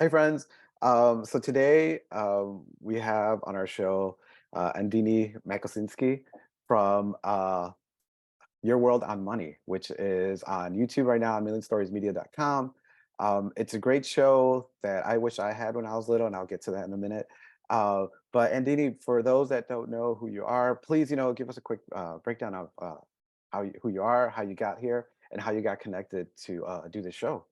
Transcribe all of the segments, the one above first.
Hey friends. So today we have on our show Andini Makosinski from Your World on Money, which is on YouTube right now on millionstoriesmedia.com. It's a great show that I wish I had when I was little, and I'll get to that in a minute. But Andini, for those that don't know who you are, please, give us a quick breakdown of who you are, how you got here, and how you got connected to do this show.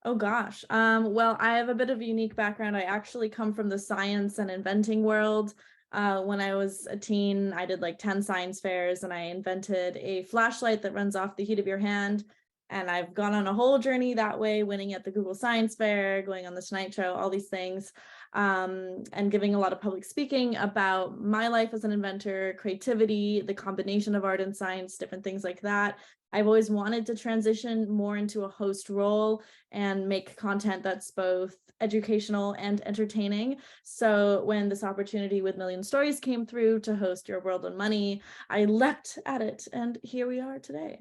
Oh gosh. Well, I have a bit of a unique background. I actually come from the science and inventing world. When I was a teen, I did like 10 science fairs and I invented a flashlight that runs off the heat of your hand. And I've gone on a whole journey that way, winning at the Google Science Fair, going on the Tonight Show, all these things, and giving a lot of public speaking about my life as an inventor, creativity, the combination of art and science, different things like that. I've always wanted to transition more into a host role and make content that's both educational and entertaining. So when this opportunity with Million Stories came through to host Your World on Money, I leapt at it, and here we are today.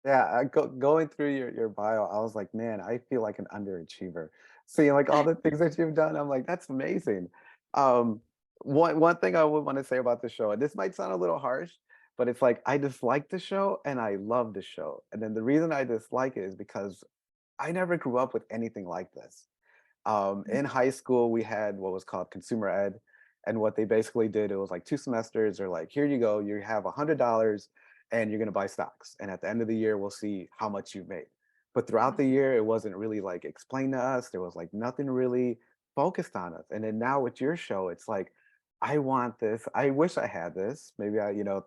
Yeah, going through your bio, I was like, man, I feel like an underachiever. Seeing like all the things that you've done, I'm like, that's amazing. Um, one thing I would want to say about the show, and this might sound a little harsh, but it's like I dislike the show and I love the show. And then the reason I dislike it is because I never grew up with anything like this. In high school, we had what was called consumer ed. And what they basically did, it was like 2 semesters. They're like, here you go, you have $100 and you're going to buy stocks. And at the end of the year, we'll see how much you've made. But throughout the year, it wasn't really like explained to us. There was like nothing really focused on us. And then now with your show, it's like, I want this. I wish I had this. Maybe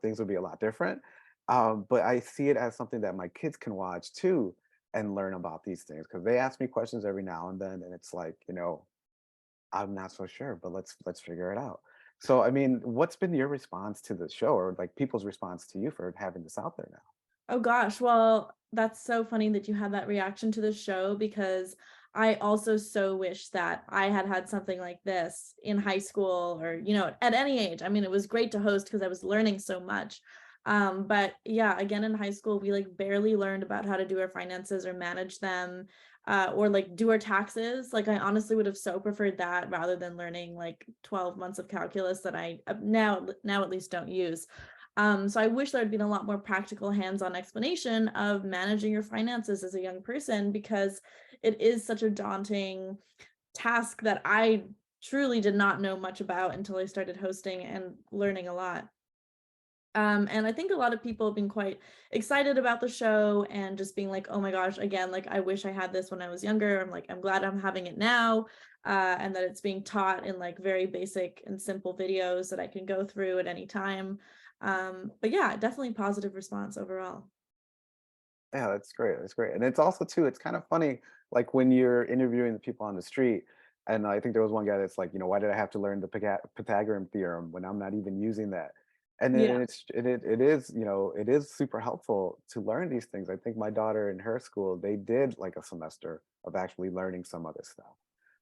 things would be a lot different. But I see it as something that my kids can watch too and learn about these things because they ask me questions every now and then, and it's like, I'm not so sure, but let's figure it out. So, I mean, what's been your response to the show, or like people's response to you for having this out there now? Oh gosh, well, that's so funny that you had that reaction to the show because I also so wish that I had had something like this in high school or, at any age. I mean, it was great to host because I was learning so much. But yeah, again, in high school, we like barely learned about how to do our finances or manage them, or like do our taxes. Like, I honestly would have so preferred that rather than learning like 12 months of calculus that I now at least don't use. So I wish there had been a lot more practical hands-on explanation of managing your finances as a young person because it is such a daunting task that I truly did not know much about until I started hosting and learning a lot. And I think a lot of people have been quite excited about the show and just being like, oh my gosh, again, like I wish I had this when I was younger. I'm glad I'm having it now. And that it's being taught in like very basic and simple videos that I can go through at any time. But yeah, definitely positive response overall. Yeah, that's great. That's great. And it's also too, it's kind of funny, like when you're interviewing the people on the street, and I think there was one guy that's like, why did I have to learn the Pythagorean theorem when I'm not even using that? And then Yeah. it is, it is super helpful to learn these things. I think my daughter in her school, they did like a semester of actually learning some of this stuff.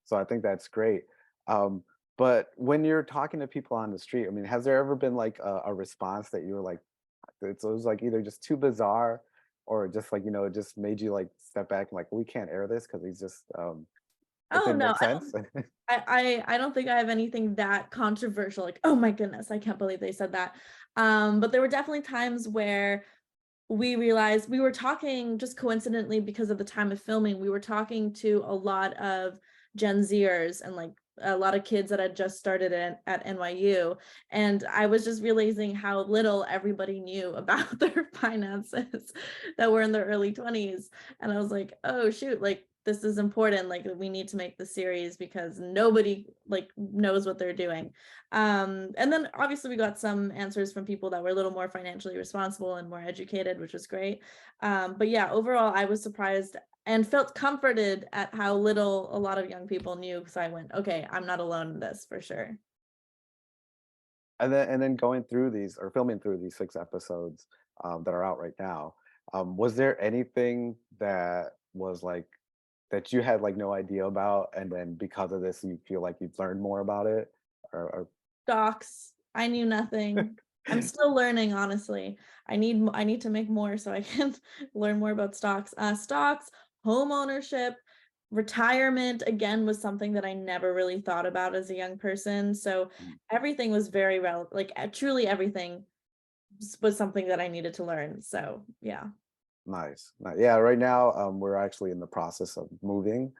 So I think that's great. Um, but when you're talking to people on the street, I mean, has there ever been like a response that you were like, it was like either just too bizarre or just like, it just made you like step back and like, we can't air this because he's just it Oh didn't no, make sense. I don't think I have anything that controversial. Like, oh my goodness, I can't believe they said that. But there were definitely times where we realized we were talking just coincidentally because of the time of filming, we were talking to a lot of Gen Zers and like a lot of kids that had just started at NYU. And I was just realizing how little everybody knew about their finances that were in their early 20s. And I was like, oh shoot, like this is important. Like we need to make the series because nobody like knows what they're doing. And then obviously we got some answers from people that were a little more financially responsible and more educated, which was great. But yeah, overall, I was surprised and felt comforted at how little a lot of young people knew because I went, okay, I'm not alone in this for sure. And then going through these or filming through these 6 episodes that are out right now, was there anything that was like that you had like no idea about, and then because of this, you feel like you've learned more about it, or Stocks, I knew nothing. I'm still learning, honestly. I need to make more so I can learn more about stocks. Stocks, home ownership, Retirement again was something that I never really thought about as a young person. So Mm. everything was very relevant. Like truly everything was something that I needed to learn. So yeah. Nice. Yeah, right now, we're actually in the process of moving.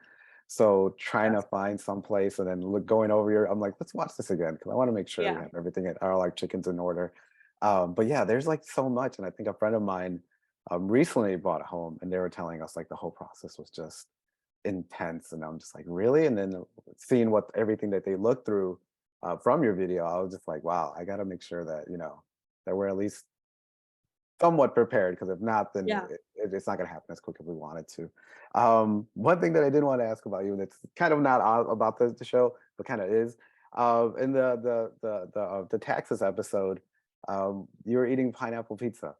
So trying to That's find some place and then going over here, I'm like, let's watch this again because I want to make sure we yeah. have everything at our like chickens in order. But yeah, there's like so much. And I think a friend of mine recently bought a home and they were telling us like the whole process was just intense. And I'm just like, really? And then seeing what everything that they looked through from your video, I was just like, wow, I got to make sure that, that we're at least somewhat prepared because if not, then Yeah. it's not going to happen as quick as we want it to. One thing that I did want to ask about you, and it's kind of not about the show, but kind of is, in the Texas episode, you were eating pineapple pizza.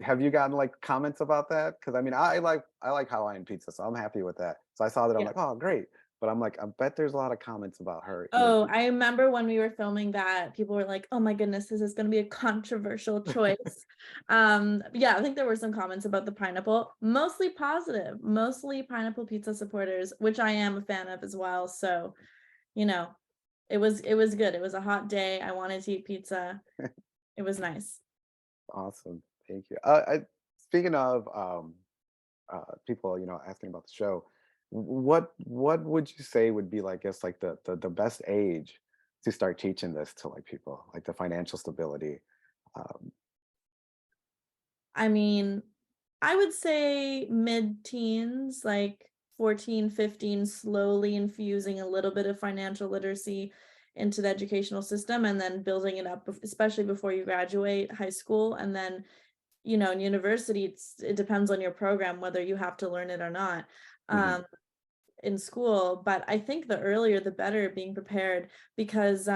Have you gotten like comments about that? Because I mean, I like Hawaiian pizza, so I'm happy with that. So I saw that, I'm Yeah. like, oh, great. But I'm like, I bet there's a lot of comments about her eating Oh, pizza. I remember when we were filming that, people were like, "Oh my goodness, this is gonna be a controversial choice." Yeah, I think there were some comments about the pineapple, mostly positive, mostly pineapple pizza supporters, which I am a fan of as well. So, you know, it was good. It was a hot day. I wanted to eat pizza. It was nice. Awesome, thank you. Speaking of people, asking about the show. What would you say would be like, guess, like the best age to start teaching this to like people, like the financial stability? Um, I mean, I would say mid-teens, like 14, 15, slowly infusing a little bit of financial literacy into the educational system and then building it up, especially before you graduate high school. And then, in university, it depends on your program whether you have to learn it or not. mhm, Um, in school, but I think the earlier the better being prepared because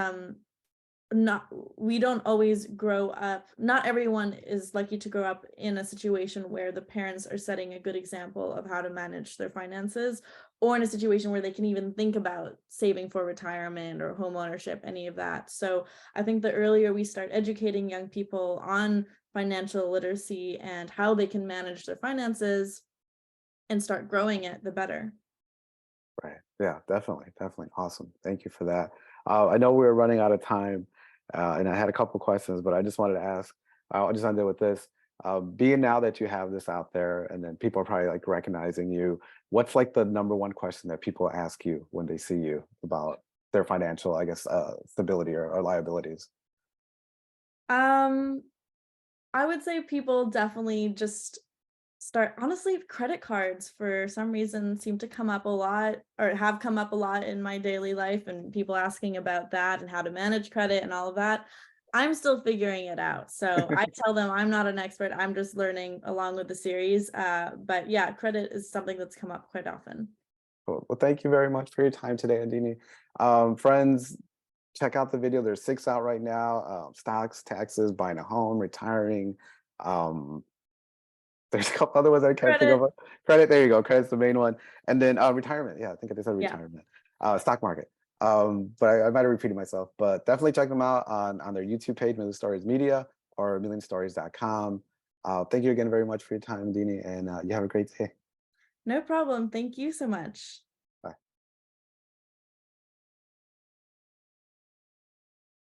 not we don't always grow up, not everyone is lucky to grow up in a situation where the parents are setting a good example of how to manage their finances, or in a situation where they can even think about saving for retirement or home ownership, any of that. So I think the earlier we start educating young people on financial literacy and how they can manage their finances and start growing it, the better. right. Yeah, definitely, definitely. Awesome. Thank you for that. I know we're running out of time, and I had a couple questions, but I just wanted to ask. I just ended with this. Being now that you have this out there, and then people are probably like recognizing you, what's like the number one question that people ask you when they see you about their financial, I guess, stability or liabilities? Um, I would say people definitely just start honestly, credit cards for some reason seem to come up a lot or have come up a lot in my daily life and people asking about that and how to manage credit and all of that. I'm still figuring it out. So I tell them I'm not an expert. I'm just learning along with the series. But yeah, credit is something that's come up quite often. Cool. Well, thank you very much for your time today, Andini. Friends, check out the video. There's six out right now. Stocks, taxes, buying a home, retiring. Um, there's a couple other ones I can't think Credit. of. Credit, there you go. Credit's the main one. And then retirement. Yeah, I think I just said Yeah. retirement. Stock market. But I might have repeated myself. But definitely check them out on their YouTube page, Million Stories Media or millionstories.com. Thank you again very much for your time, Andini, and you have a great day. No problem. Thank you so much.